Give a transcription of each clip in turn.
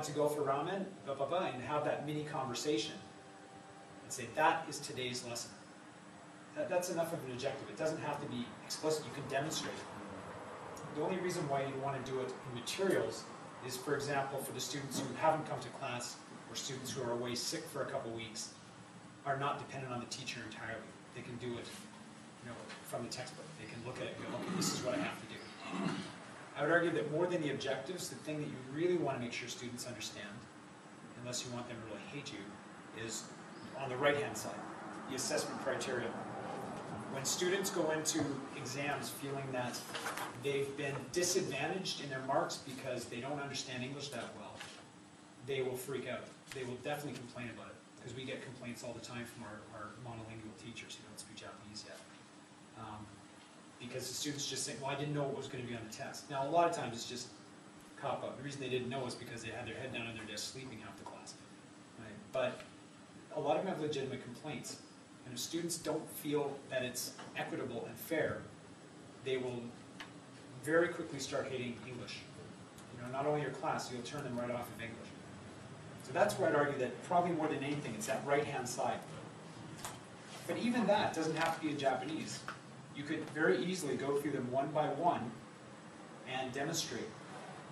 to go for ramen, blah, blah, blah, and have that mini conversation. And say, that is today's lesson. That's enough of an objective. It doesn't have to be explicit. You can demonstrate it. The only reason why you want to do it in materials is, for example, for the students who haven't come to class or students who are away sick for a couple weeks are not dependent on the teacher entirely. They can do it, from the textbook. They can look at it and go, okay, this is what I have to do. I would argue that more than the objectives, the thing that you really want to make sure students understand, unless you want them to really hate you, is on the right-hand side, the assessment criteria. When students go into exams feeling that they've been disadvantaged in their marks because they don't understand English that well, they will freak out. They will definitely complain about it, because we get complaints all the time from our monolingual teachers who don't speak Japanese yet. Because the students just say, well, I didn't know what was going to be on the test. Now, a lot of times it's just cop-out. The reason they didn't know is because they had their head down on their desk sleeping half the class. Right? But a lot of them have legitimate complaints. And if students don't feel that it's equitable and fair, they will very quickly start hating English. Not only your class, you'll turn them right off of English. So that's where I'd argue that probably more than anything, it's that right-hand side. But even that doesn't have to be in Japanese. You could very easily go through them one by one and demonstrate.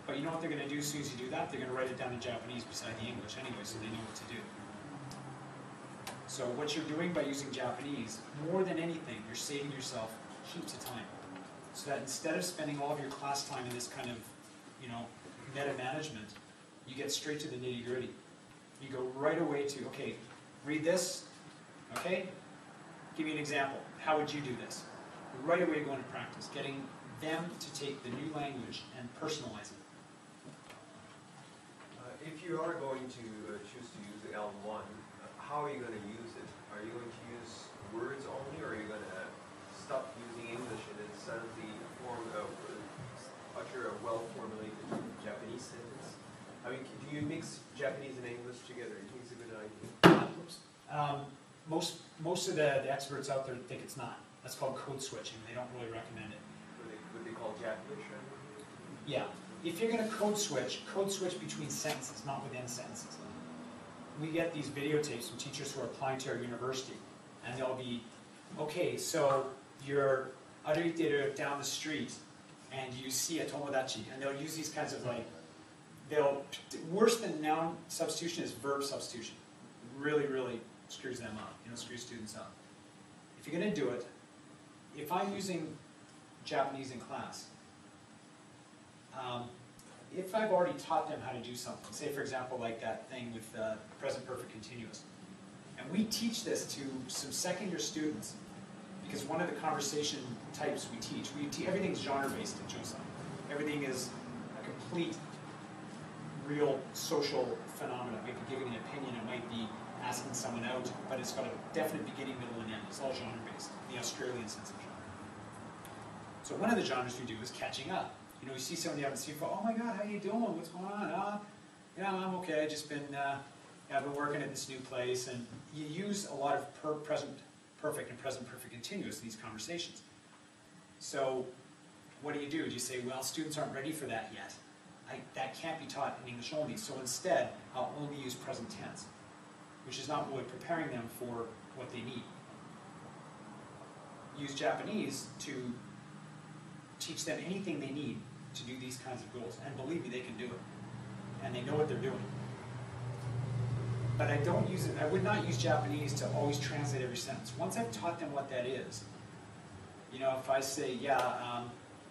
But you know what they're going to do as soon as you do that? They're going to write it down in Japanese beside the English anyway, so they know what to do. So what you're doing by using Japanese, more than anything, you're saving yourself heaps of time. So that instead of spending all of your class time in this kind of, meta management, you get straight to the nitty-gritty. You go right away to, okay, read this, okay? Give me an example. How would you do this? Right away go into practice, getting them to take the new language and personalize it. If you are going to choose to use the L1, how are you going to use it? Are you going to use words only, or are you going to stop using English and then suddenly utter a well-formulated Japanese sentence? I mean, do you mix Japanese and English together? Do you think it's a good idea? Most of the experts out there think it's not. That's called code switching. They don't really recommend it. Would they call Japanese? Yeah. If you're going to code switch between sentences, not within sentences. We get these videotapes from teachers who are applying to our university, and they'll be, okay, so you're down the street, and you see a tomodachi, and they'll use these kinds of worse than noun substitution is verb substitution. Really, really screws them up, screws students up. If you're going to do it, if I'm using Japanese in class, if I've already taught them how to do something, say for example like that thing with present perfect continuous, and we teach this to some second-year students, because one of the conversation types we teach everything's genre-based in Josan. Everything is a complete, real social phenomenon. It might be giving an opinion, it might be asking someone out, but it's got a definite beginning, middle, and end. It's all genre-based, the Australian sense of genre. So one of the genres we do is catching up. You see somebody out in the street, oh my God, how you doing? What's going on? Yeah, I'm okay. I've been working at this new place, and you use a lot of present perfect and present perfect continuous in these conversations. So what do? You say, well, students aren't ready for that yet. That can't be taught in English only. So instead, I'll only use present tense, which is not really preparing them for what they need. Use Japanese to teach them anything they need to do these kinds of goals. And believe me, they can do it. And they know what they're doing. But I would not use Japanese to always translate every sentence. Once I've taught them what that is, if I say, I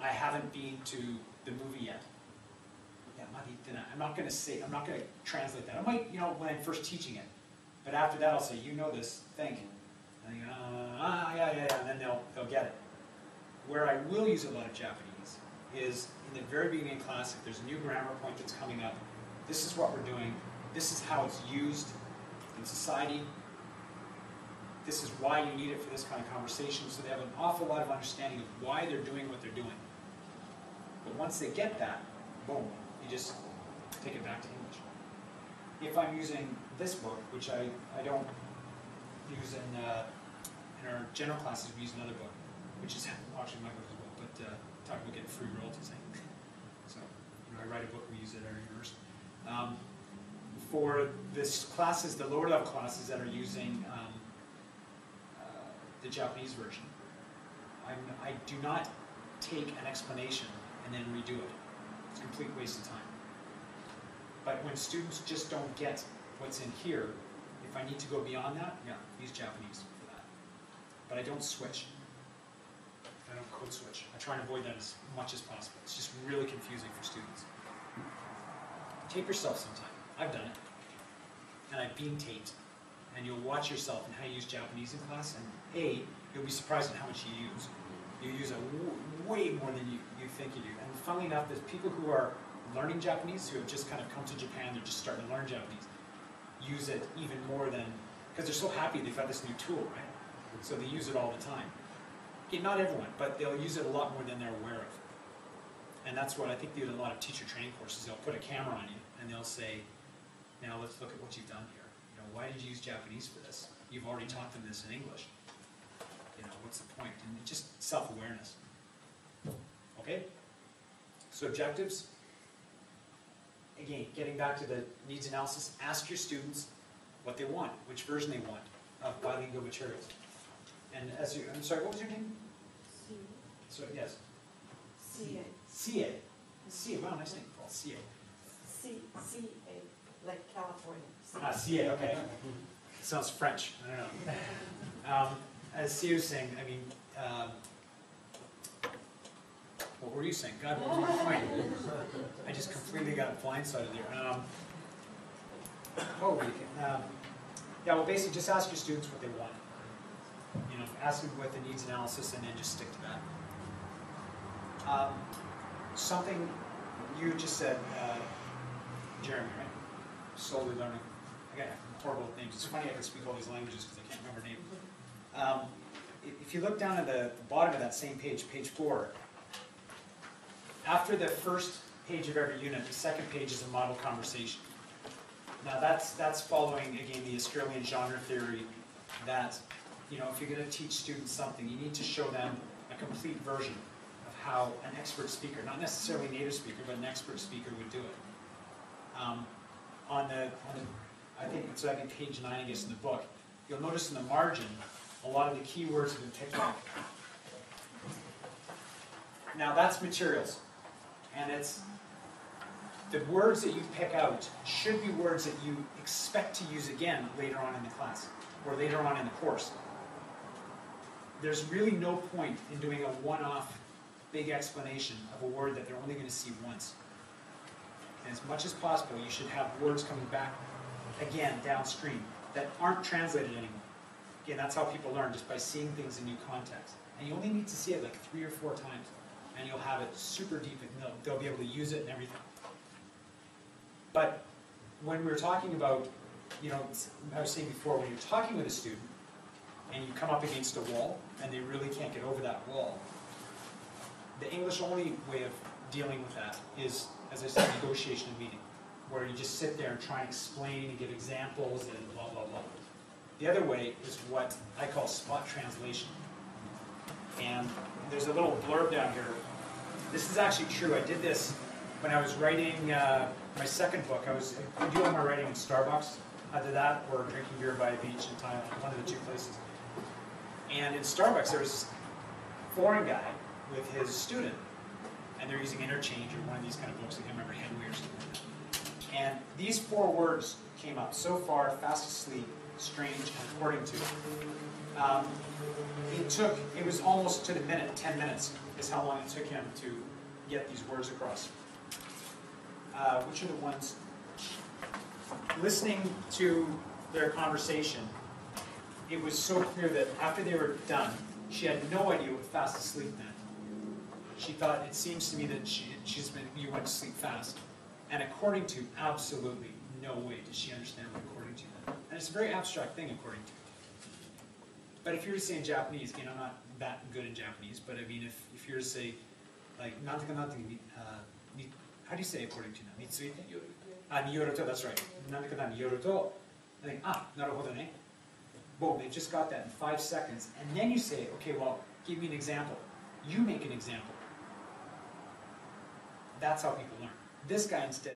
haven't been to the movie yet. I'm not going to translate that. I might, when I'm first teaching it. But after that, I'll say, this, thank you. And they go, and then they'll get it. Where I will use a lot of Japanese is in the very beginning of class, if there's a new grammar point that's coming up, this is what we're doing, this is how it's used in society, this is why you need it for this kind of conversation, so they have an awful lot of understanding of why they're doing what they're doing. But once they get that, boom, you just take it back to English. If I'm using this book, which I don't use in our general classes, we use another book, which is actually my book as well, but talk about getting free royalties. So, I write a book, we use it at our university. for this classes, the lower level classes that are using the Japanese version, I do not take an explanation and then redo it. It's a complete waste of time. But when students just don't get what's in here, if I need to go beyond that, yeah, use Japanese for that. But I don't switch. I don't code switch. I try and avoid that as much as possible. It's just really confusing for students. Tape yourself sometime. I've done it. And I've been taped. And you'll watch yourself and how you use Japanese in class, and A, you'll be surprised at how much you use. You use it way more than you think you do. And funnily enough, there's people who are learning Japanese, who have just kind of come to Japan, they're just starting to learn Japanese, use it even more than, because they're so happy they've got this new tool, right? So they use it all the time. Okay, not everyone, but they'll use it a lot more than they're aware of. And that's what I think they do in a lot of teacher training courses. They'll put a camera on you and they'll say, now let's look at what you've done here. You know, why did you use Japanese for this? You've already taught them this in English. You know, what's the point? And just self-awareness. Okay? So objectives. Again, getting back to the needs analysis, ask your students what they want, which version they want of bilingual materials. And as you, I'm sorry, what was your name? C. So, yes. CA. CA. CA, wow, nice name, Paul. CA. CA, like California. Ah, CA, okay. It sounds French, I don't know. As CA was saying, I mean, what were you saying? God, what was your point? I just completely got blindsided there. Yeah, well, basically, just ask your students what they want. You know, ask them what the needs analysis, and then just stick to that. Something you just said, Jeremy, right? Slowly learning. I got horrible names. It's funny I can speak all these languages because I can't remember names. If you look down at the bottom of that same page, page 4, after the first page of every unit, the second page is a model conversation. Now that's following, again, the Australian genre theory that, you know, if you're going to teach students something, you need to show them a complete version of how an expert speaker, not necessarily a native speaker, but an expert speaker would do it. I think it's like page 9, I guess, in the book, you'll notice in the margin, a lot of the keywords have been picked up. Now that's materials, and it's the words that you pick out should be words that you expect to use again later on in the class, or later on in the course. There's really no point in doing a one-off big explanation of a word that they're only going to see once. And as much as possible, you should have words coming back again downstream that aren't translated anymore. Again, that's how people learn, just by seeing things in new context. And you only need to see it like 3 or 4 times, and you'll have it super deep, and they'll be able to use it and everything. But when we're talking about, you know, I was saying before, when you're talking with a student, and you come up against a wall, and they really can't get over that wall, the English-only way of dealing with that is, as I said, negotiation and meeting, where you just sit there and try and explain and give examples and blah, blah, blah. The other way is what I call spot translation. And there's a little blurb down here. This is actually true. I did this when I was writing my second book. I do all my writing in Starbucks. Either that or drinking beer by a beach in Thailand, one of the 2 places. And in Starbucks, there was a foreign guy with his student, and they're using Interchange or one of these kind of books. I can't remember, Henry or something like that. And these 4 words came up: so far, fast asleep, strange, and according to. It was almost to the minute, 10 minutes is how long it took him to get these words across. Which are the ones? Listening to their conversation, it was so clear that after they were done, she had no idea what fast asleep meant. She thought, it seems to me that you went to sleep fast. And according to, absolutely no way did she understand what according to meant. And it's a very abstract thing, according to. But if you were to say in Japanese, again, I'm not that good in Japanese, but I mean, if you were to say, like, nantika nantika, how do you say according to? Mitsuite? Niyoruto, that's right. Nantika na niyoruto. I think, naruhodo ne. Boom, they just got that in 5 seconds. And then you say, okay, well, give me an example. You make an example. That's how people learn. This guy instead